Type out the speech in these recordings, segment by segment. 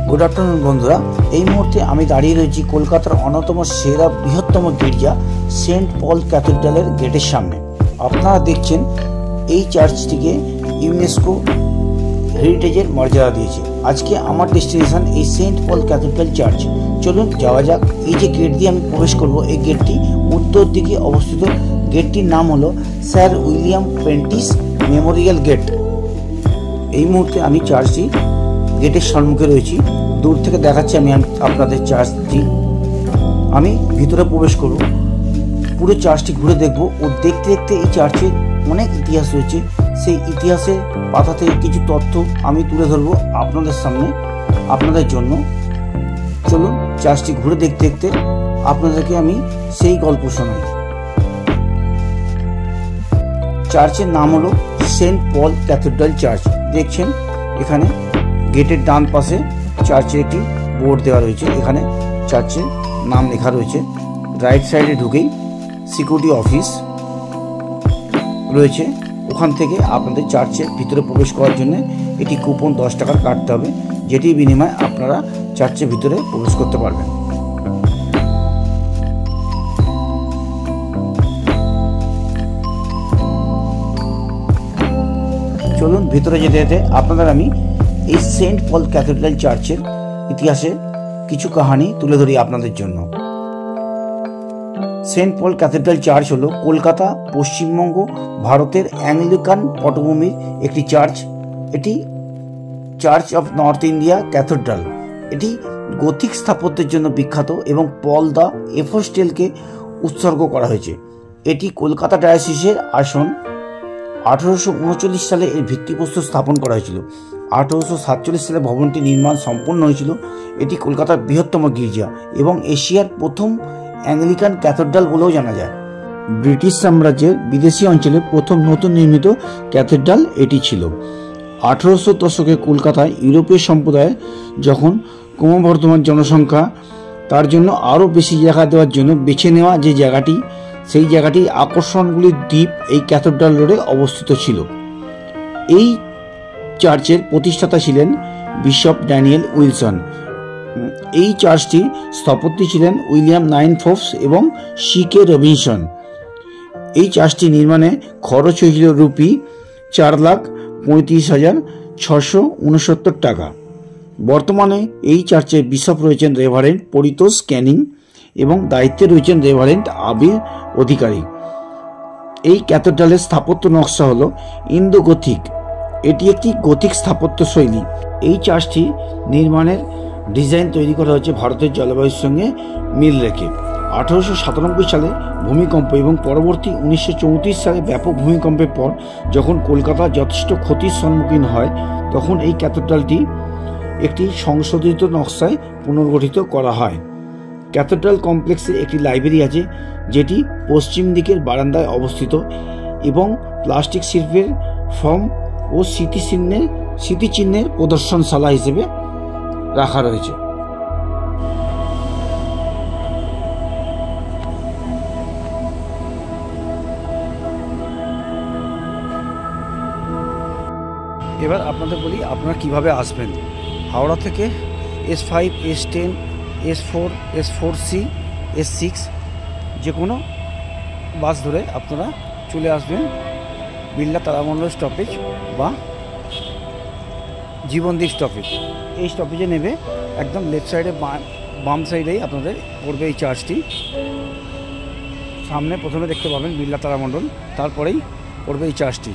Good afternoon बंधुरा এই মুহূর্তে আমি দাঁড়িয়ে রয়েছি কলকাতার অন্যতম সেরা বৃহত্তম গির্জা সেন্ট পল ক্যাথেড্রালের গেটের সামনে। আপনারা দেখছেন এই চার্চটিকে ইউনেস্কো হেরিটেজের মর্যাদা দিয়েছে। আজকে আমার ডেস্টিনেশন এই সেন্ট পল ক্যাথেড্রাল চার্চ। চলুন যাওয়া যাক। এই যে গেট দিয়ে আমি প্রবেশ করব, এই গেটটি উত্তর দিকে অবস্থিত। গেটটির নাম হলো sir William Prentice memorial gate. এই মুহূর্তে আমি চার্চটি গেটের সম্মুখে রয়েছি। দূর থেকে দেখাচ্ছি আমি আপনাদের চার্চটি। আমি ভিতরে প্রবেশ করব, পুরো চার্চটি ঘুরে দেখব ও দেখতে দেখতে এই চার্চের অনেক ইতিহাস রয়েছে। সেই ইতিহাসের পাতা থেকে কিছু তথ্য আমি তুলে ধরবো আপনাদের সামনে, আপনাদের জন্য। চলুন চার্চটি ঘুরে দেখতে দেখতে আপনাদেরকে আমি সেই গল্প শোনাই। চার্চের নাম হলো সেন্ট পল ক্যাথেড্রাল চার্চ। দেখছেন এখানে গেটের ডান পাশে চার্চের একটি বোর্ড দেওয়া রয়েছে, এখানে চার্চের নাম লেখা রয়েছে। রাইট সাইডে ঢুকেই সিকিউরিটি অফিস রয়েছে, ওখান থেকে আপনাদের চার্চের ভিতরে প্রবেশ করার জন্য এটি কুপন 10 টাকার কাটতে হবে, যেটির বিনিময়ে আপনারা চার্চের ভিতরে প্রবেশ করতে পারবেন। চলুন ভিতরে যেতে যেতে আপনাদের আমি এই সেন্ট পল ক্যাথেড্রাল চার্চের ইতিহাসে কিছু কাহিনী তুলে ধরি আপনাদের জন্য। সেন্ট পল ক্যাথেড্রাল চার্চ হলো কলকাতা, পশ্চিমবঙ্গ, ভারতের অ্যাংলিকান পটভূমির একটি চার্চ। এটি church of north India cathedral. এটি গথিক স্থাপত্যের জন্য বিখ্যাত এবং পল দ্য এপোস্টেলকে উৎসর্গ করা হয়েছে। এটি কলকাতা ডায়োসিসের আসন। 1839 সালে এর ভিত্তিপ্রস্তর স্থাপন করা হয়েছিল। 1847 সালে ভবনটি নির্মাণ সম্পন্ন হয়েছিল। এটি কলকাতার বৃহত্তম গির্জা এবং এশিয়ার প্রথম অ্যাংলিকান ক্যাথেড্রাল বলেও জানা যায়। ব্রিটিশ সাম্রাজ্যের বিদেশি অঞ্চলে প্রথম নতুন নির্মিত ক্যাথেড্রাল এটি ছিল। 1800 দশকে কলকাতায় ইউরোপীয় সম্প্রদায় যখন ক্রমবর্ধমান জনসংখ্যা, তার জন্য আরও বেশি জায়গা দেওয়ার জন্য বেছে নেওয়া যে জায়গাটি, সেই জায়গাটির আকর্ষণগুলির দ্বীপ এই ক্যাথেড্রাল রোডে অবস্থিত ছিল। এই চার্চের প্রতিষ্ঠাতা ছিলেন বিশপ ড্যানিয়েল উইলসন। এই চার্চটির স্থপতি ছিলেন উইলিয়াম নাইনফোর্বস এবং সি.কে. রবিনসন। এই চার্চটি নির্মাণে খরচ হয়েছিল রুপি 4,35,669 টাকা। বর্তমানে এই চার্চের বিশপ রয়েছেন রেভারেন্ড পরিতোষ ক্যানিং এবং দায়িত্বে রয়েছেন রেভারেন্ড আবির অধিকারী। এই ক্যাথেড্রালের স্থাপত্য নকশা হলো ইন্দো গথিক। এটি একটি গথিক স্থাপত্য শৈলী। এই চার্চটি নির্মাণের ডিজাইন তৈরি করা হয়েছে ভারতের জলবায়ুর সঙ্গে মিল রেখে। 1897 সালে ভূমিকম্প এবং পরবর্তী 1934 সালে ব্যাপক ভূমিকম্পের পর যখন কলকাতা যথেষ্ট ক্ষতির সম্মুখীন হয়, তখন এই ক্যাথেড্রালটি একটি সংশোধিত নকশায় পুনর্গঠিত করা হয়। ক্যাথেড্রাল কমপ্লেক্সে একটি লাইব্রেরি আছে, যেটি পশ্চিম দিকের বারান্দায় অবস্থিত এবং প্লাস্টিক শিল্পের ফর্ম ও স্মৃতিচিহ্নের প্রদর্শনশালা হিসেবে রাখা রয়েছে। এবার আপনাদের বলি আপনারা কিভাবে আসবেন। হাওড়া থেকে S5, S10, S4, S4C, S6 যে কোনো বাস ধরে আপনারা চলে আসবেন বিড়লা তারামণ্ডল স্টপেজ বা জীবনদ্বীপ স্টপেজ। এই স্টপেজে নেবে একদম লেফট সাইডে বাম সাইডেই আপনাদের পড়বে এই চার্চটি। সামনে প্রথমে দেখতে পাবেন বিড়লা তারামণ্ডল, তারপরেই পড়বে এই চার্চটি।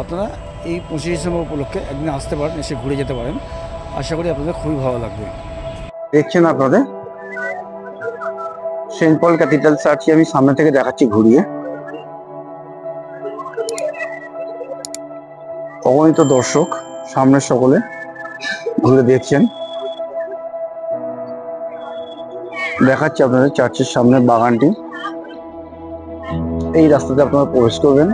আপনারা এই 25 ডিসেম্বর উপলক্ষে একদিন আসতে পারেন, এসে ঘুরে যেতে পারেন। আশা করি আপনাদের খুবই ভালো লাগবে। দেখছেন আপনাদের সেন্ট পল ক্যাথেড্রাল চার্চটি আমি সামনে থেকে দেখাচ্ছি ঘুরিয়ে। অগণিত দর্শক সামনে সকলে ঘুরে দেখছেন। দেখাচ্ছি আপনাদের চার্চের সামনে বাগানটি। এই রাস্তাতে আপনারা প্রবেশ করবেন।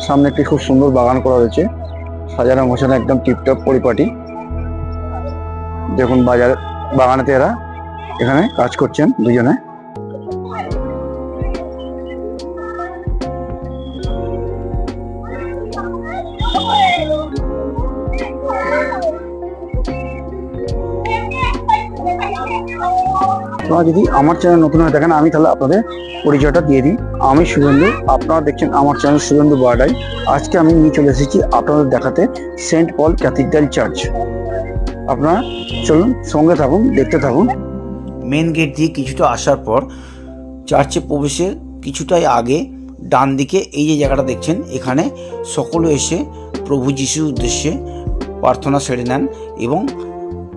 সামনে একটি খুব সুন্দর বাগান করা রয়েছে, সাজানো গোছানো একদম টিপটপ পরিপাটি। দেখুন বাগানেতে এরা এখানে কাজ করছেন দুজনে। আপনারা যদি আমার চ্যানেল নতুন হয়ে থাকেন, আমি তাহলে আপনাদের পরিচয়টা দিয়ে দিই। আমি শুভেন্দু, আপনারা দেখছেন আমার চ্যানেল শুভেন্দু বারডাই। আজকে আমি নিয়ে চলে এসেছি আপনাদের দেখাতে সেন্ট পল ক্যাথিড্রাল চার্চ। আপনারা চলুন, সঙ্গে থাকুন, দেখতে থাকুন। মেন গেট দিয়ে কিছুটা আসার পর চার্চে প্রবেশের কিছুটাই আগে ডান দিকে এই যে জায়গাটা দেখছেন, এখানে সকলে এসে প্রভু যিশুর উদ্দেশ্যে প্রার্থনা সেরে নেন এবং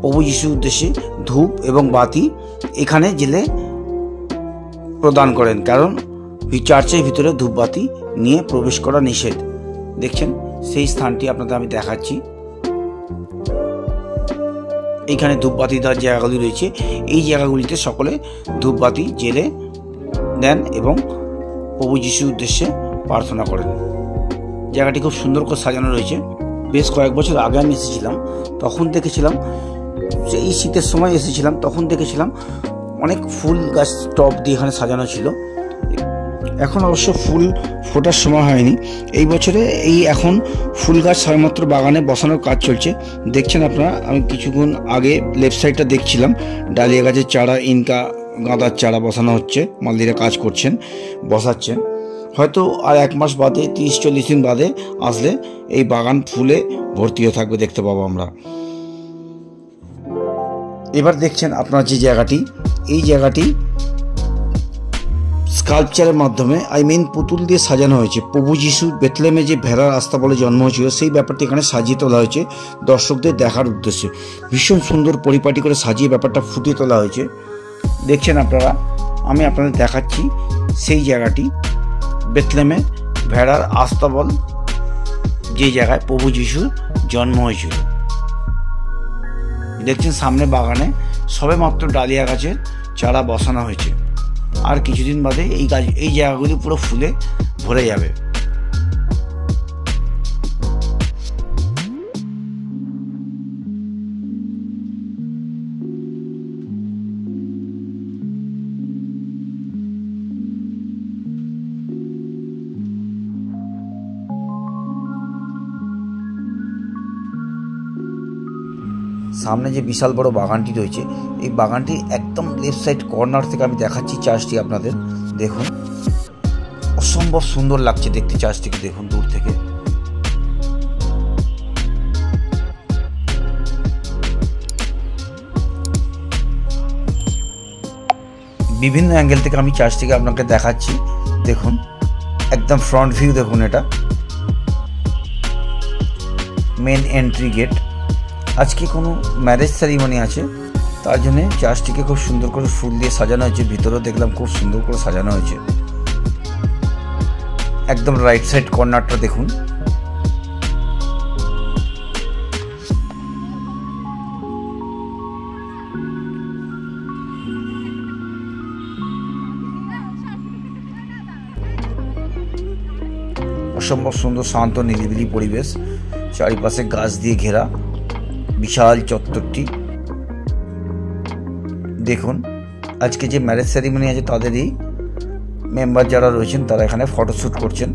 প্রভু যিশুর উদ্দেশ্যে ধূপ এবং বাতি এখানে জেলে প্রদান করেন, কারণ চার্চের ভিতরে ধূপবাতি নিয়ে প্রবেশ করা নিষেধ। দেখছেন সেই স্থানটি আপনাদের আমি দেখাচ্ছি। এইখানে ধূপবাতি দেওয়ার জায়গাগুলি রয়েছে, এই জায়গাগুলিতে সকলে ধূপবাতি জেলে দেন এবং প্রভু যিশুর উদ্দেশ্যে প্রার্থনা করেন। জায়গাটি খুব সুন্দর করে সাজানো রয়েছে। বেশ কয়েক বছর আগে আমি এসেছিলাম, তখন দেখেছিলাম, এই শীতের সময় এসেছিলাম, তখন দেখেছিলাম অনেক ফুল গাছ টব দিয়ে এখানে সাজানো ছিল। এখন অবশ্য ফুল ফোটার সময় হয়নি এই বছরে। এখন ফুল গাছ সবেমাত্র বাগানে বসানোর কাজ চলছে। দেখছেন আপনারা, আমি কিছুক্ষণ আগে লেফট সাইডটা দেখছিলাম, ডালিয়া গাছের চারা, ইনকা গাঁদার চারা বসানো হচ্ছে। মালদিরা কাজ করছেন, বসাচ্ছেন। হয়তো আর 1 মাস বাদে, 30-40 দিন বাদে আসলে এই বাগান ফুলে ভর্তি হয়ে থাকবে, দেখতে পাবো আমরা। এবার দেখছেন আপনার যে জায়গাটি, এই জায়গাটি স্কাল্পচারের মাধ্যমে, পুতুল দিয়ে সাজানো হয়েছে। প্রভু যিশু বেথলেমে যে ভেড়ার আস্তাবলে জন্ম হয়েছিল, সেই ব্যাপারটি এখানে সাজিয়ে তোলা হয়েছে দর্শকদের দেখার উদ্দেশ্যে। ভীষণ সুন্দর পরিপাটি করে সাজিয়ে ব্যাপারটা ফুটিয়ে তোলা হয়েছে। দেখছেন আপনারা, আমি আপনাদের দেখাচ্ছি সেই জায়গাটি, বেথলেমে ভেড়ার আস্তাবল, যে জায়গায় প্রভু যিশুর জন্ম হয়েছিল। দেখছেন সামনে বাগানে সবেমাত্র ডালিয়া গাছের চারা বসানো হয়েছে, আর কিছুদিন বাদে এই জায়গাগুলি পুরো ফুলে ভরে যাবে। সামনে যে বিশাল বড় বাগানটি রয়েছে, এই বাগানটি একদম লেফট সাইড কর্নার থেকে আমি দেখাচ্ছি চার্চটি আপনাদের। দেখুন অসম্ভব সুন্দর লাগছে দেখতে চার্চটিকে, দেখুন দূর থেকে। বিভিন্ন অ্যাঙ্গেল থেকে আমি চার্চটিকে আপনাকে দেখাচ্ছি। দেখুন একদম ফ্রন্ট ভিউ, দেখুন এটা মেন এন্ট্রি গেট। আজকে কোনো ম্যারেজ সেরিমনি আছে, তার জন্য চার্চটিকে খুব সুন্দর করে ফুল দিয়ে সাজানো হয়েছে। ভিতরেও দেখলাম খুব সুন্দর করে সাজানো হয়েছে। একদম রাইট সাইড কর্নারটা দেখুন। অসম্ভব সুন্দর শান্ত নিরিবিলি পরিবেশ, চারিপাশে গাছ দিয়ে ঘেরা বিশাল চত্বরটি। দেখুন আজকে যে ম্যারেজ সেরিমনি আছে, তাদেরই মেম্বার যারা রয়েছেন তারা এখানে ফটোশ্যুট করছেন।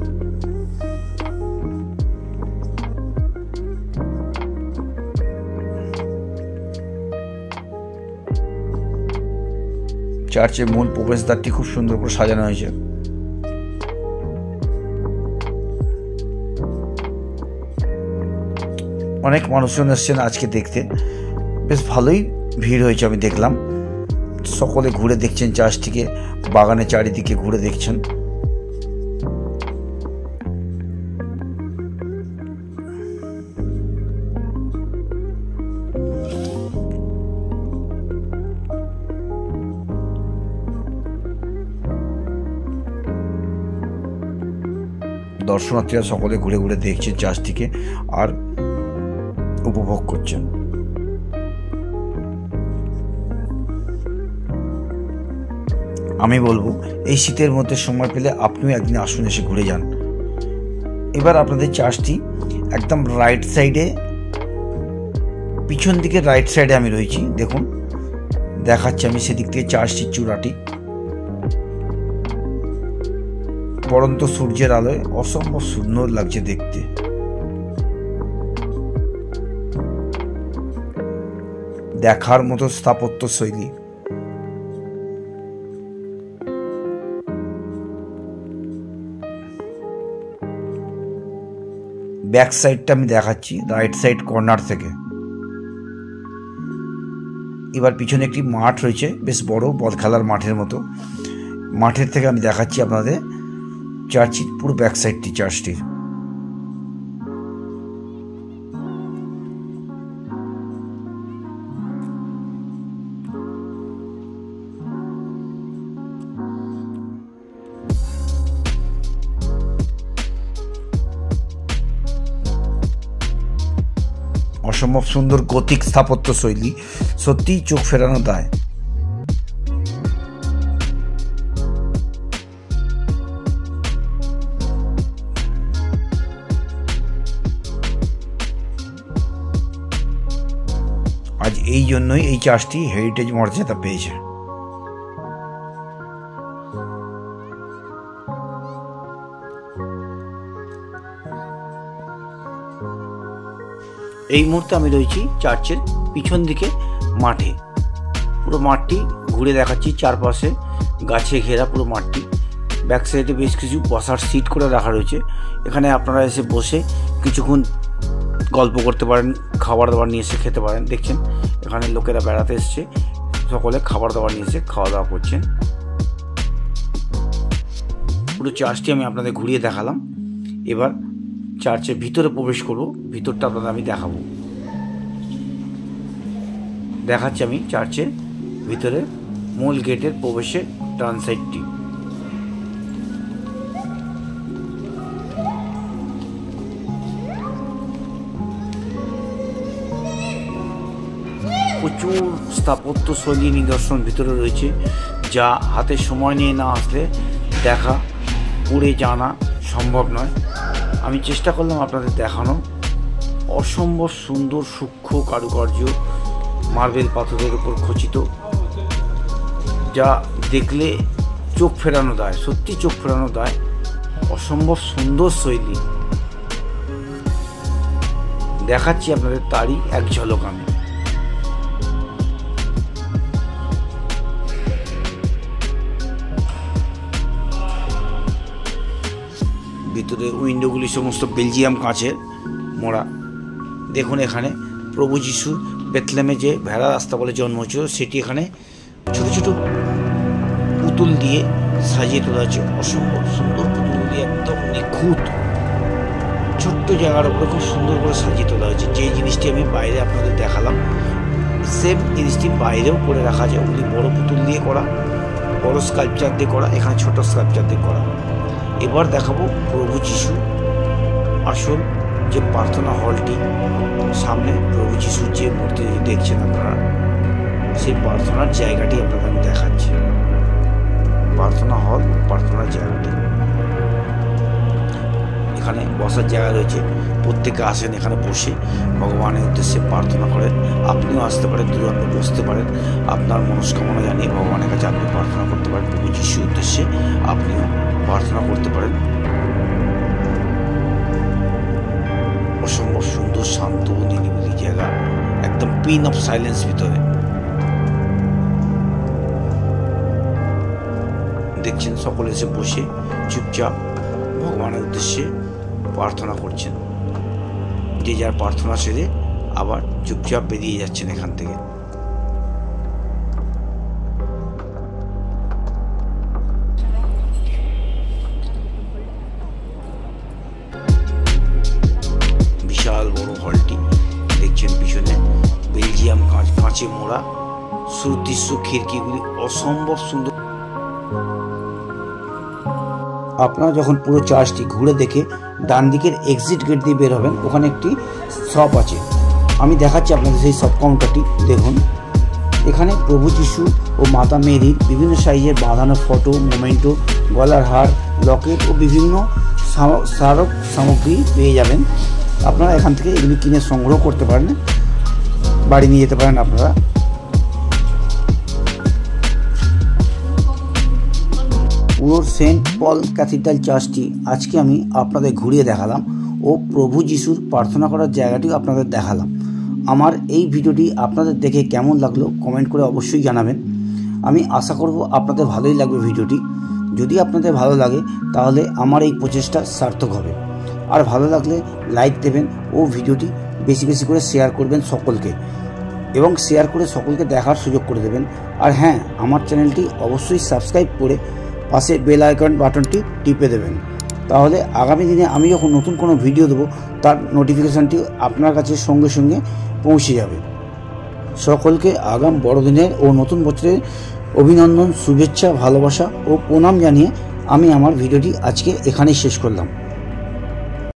চার্চের মূল প্রবেশদ্বারটি খুব সুন্দর করে সাজানো হয়েছে। অনেক মানুষজন এসছেন আজকে দেখতে, বেশ ভালোই ভিড় হয়েছে আমি দেখলাম। সকলে ঘুরে দেখছেন চার্চটিকে, বাগানের চারিদিকে ঘুরে দেখছেন। দর্শনার্থীরা সকলে ঘুরে ঘুরে দেখছেন চার্চটিকে আর উপভোগ করছেন। আমি বলবো এই শীতের মধ্যে সময় পেলে আপনিও একদিন আসুন, এসে ঘুরে যান। এবার আপনাদের চার্চটি একদম রাইট সাইডে, পিছন দিকে রাইট সাইডে আমি রয়েছি। দেখুন, দেখাচ্ছি আমি সেদিক থেকে চার্চটির চূড়াটি। পড়ন্ত সূর্যের আলোয় অসম্ভব সুন্দর লাগছে দেখতে। দেখার মতো স্থাপত্য শৈলী। ব্যাক সাইডটা আমি দেখাচ্ছি রাইট সাইড কর্নার থেকে। এবার পিছনে একটি মাঠ রয়েছে, বেশ বড় বল খেলার মাঠের মতো। মাঠের থেকে আমি দেখাচ্ছি আপনাদের চার্চটির পুরো ব্যাক সাইডটি চার্চটির। অসম্ভব সুন্দর গতিক স্থাপত্য শৈলী, সত্যিই চোখ ফেরানো দায়। আজ এই জন্যই এই চার্চটি হেরিটেজ মর্যাদা পেয়েছে। এই মুহূর্তে আমি রয়েছি চার্চের পিছন দিকে মাঠে। পুরো মাঠটি ঘুরে দেখাচ্ছি, চারপাশে গাছে ঘেরা পুরো মাঠটি। ব্যাক সাইডে বেশ কিছু বসার সিট করে রাখা রয়েছে। এখানে আপনারা এসে বসে কিছুক্ষণ গল্প করতে পারেন, খাবার দাবার নিয়ে এসে খেতে পারেন। দেখছেন এখানে লোকেরা বেড়াতে এসছে, সকলে খাবার দাবার নিয়ে এসে খাওয়া দাওয়া করছেন। পুরো চার্চটি আমি আপনাদের ঘুরিয়ে দেখালাম। এবার চার্চের ভিতরে প্রবেশ করব, ভিতরটা আপনাদের আমি দেখাবো। দেখাচ্ছি আমি চার্চের ভিতরে মূল গেটের প্রবেশের ডান সাইডটি। প্রচুর স্থাপত্য শৈলী নিদর্শন ভিতরে রয়েছে, যা হাতে সময় নিয়ে না আসলে দেখা, পড়ে জানা সম্ভব নয়। আমি চেষ্টা করলাম আপনাদের দেখানো। অসম্ভব সুন্দর সূক্ষ্ম কারুকার্য মার্বেল পাথরের উপর খচিত, যা দেখলে চোখ ফেরানো দায়, সত্যি চোখ ফেরানো দায়। অসম্ভব সুন্দর শৈলী দেখাচ্ছি আপনাদের, তারই এক ঝলক আমি। ভিতরে উইন্ডোগুলি সমস্ত বেলজিয়াম কাঁচের মোড়া। দেখুন এখানে প্রভু যিশু বেথলেমে যে ভেড়া রাস্তা বলে জন্ম হয়েছিল, সেটি এখানে ছোট ছোট পুতুল দিয়ে সাজিয়ে তোলা হয়েছে। অসম্ভব সুন্দর পুতুল দিয়ে একদম নিখুঁত, ছোট্ট জায়গার উপরে খুব সুন্দর করে সাজিয়ে তোলা হয়েছে। যে জিনিসটি আমি বাইরে আপনাদের দেখালাম, সেম জিনিসটি বাইরেও করে রাখা যায়। ওগুলি বড় পুতুল দিয়ে করা, বড় স্কাল্পচার দিয়ে করা, এখানে ছোট স্কাল্পচার দিয়ে করা। এবার দেখাবো প্রভু যিশু আসল যে প্রার্থনা হলটি, সামনে প্রভু যিশুর যে মূর্তি দেখছেন আপনারা, সেই প্রার্থনার জায়গাটি আপনাদের আমি দেখাচ্ছি। প্রার্থনা হল, প্রার্থনার জায়গাটি। এখানে বসার জায়গা রয়েছে, প্রত্যেকে আসেন এখানে বসে ভগবানের উদ্দেশ্যে প্রার্থনা করেন। আপনিও আসতে পারেন, দুজনে বসতে পারেন, আপনার মনস্কামনা জানিয়ে ভগবানের কাছে আপনি প্রার্থনা করতে পারেন। প্রভু যিশুর উদ্দেশ্যে আপনিও প্রার্থনা করতে পারেন। অসম্ভব সুন্দর শান্ত নিরিবিলি জায়গা, একদম পিন অফ সাইলেন্স ভিতরে। দেখছেন সকলে এসে বসে চুপচাপ ভগবানের উদ্দেশ্যে প্রার্থনা করছেন। যে যার প্রার্থনা সেরে আবার চুপচাপ বেরিয়ে যাচ্ছেন এখান থেকে। বিশাল বড় হলটি দেখছেন, পিছনে বেলজিয়াম কাঁচে মোড়া, সুদৃশ্য খিড়কিগুলি অসম্ভব সুন্দর। আপনারা যখন পুরো চার্চটি ঘুরে দেখে ডান দিকের এক্সিট গেট দিয়ে বের হবেন, ওখানে একটি শপ আছে। আমি দেখাচ্ছি আপনাদের সেই শপ কাউন্টারটি। দেখুন এখানে প্রভু যিশু ও মাতা মেরির বিভিন্ন সাইজের বাঁধানো ফটো, মোমেন্টো, গলার হার, লকেট ও বিভিন্ন স্মারক সামগ্রী পেয়ে যাবেন। আপনারা এখান থেকে এগুলি কিনে সংগ্রহ করতে পারেন, বাড়ি নিয়ে যেতে পারেন আপনারা। পুরো সেন্ট পল ক্যাথিড্রাল চার্চটি আজকে আমি আপনাদের ঘুরিয়ে দেখালাম ও প্রভু যিশুর প্রার্থনা করার জায়গাটিও আপনাদের দেখালাম। আমার এই ভিডিওটি আপনাদের দেখে কেমন লাগলো কমেন্ট করে অবশ্যই জানাবেন। আমি আশা করব আপনাদের ভালোই লাগবে ভিডিওটি। যদি আপনাদের ভালো লাগে তাহলে আমার এই প্রচেষ্টা সার্থক হবে। আর ভালো লাগলে লাইক দেবেন ও ভিডিওটি বেশি বেশি করে শেয়ার করবেন সকলকে, এবং শেয়ার করে সকলকে দেখার সুযোগ করে দেবেন। আর হ্যাঁ, আমার চ্যানেলটি অবশ্যই সাবস্ক্রাইব করে পাশে বেল আইকন বাটনটি টিপে দেবেন। তাহলে আগামী দিনে আমি যখন নতুন কোনো ভিডিও দেবো তার নোটিফিকেশানটি আপনার কাছে সঙ্গে সঙ্গে পৌঁছে যাবে। সকলকে আগাম বড়দিনের ও নতুন বছরের অভিনন্দন, শুভেচ্ছা, ভালোবাসা ও প্রণাম জানিয়ে আমি আমার ভিডিওটি আজকে এখানেই শেষ করলাম।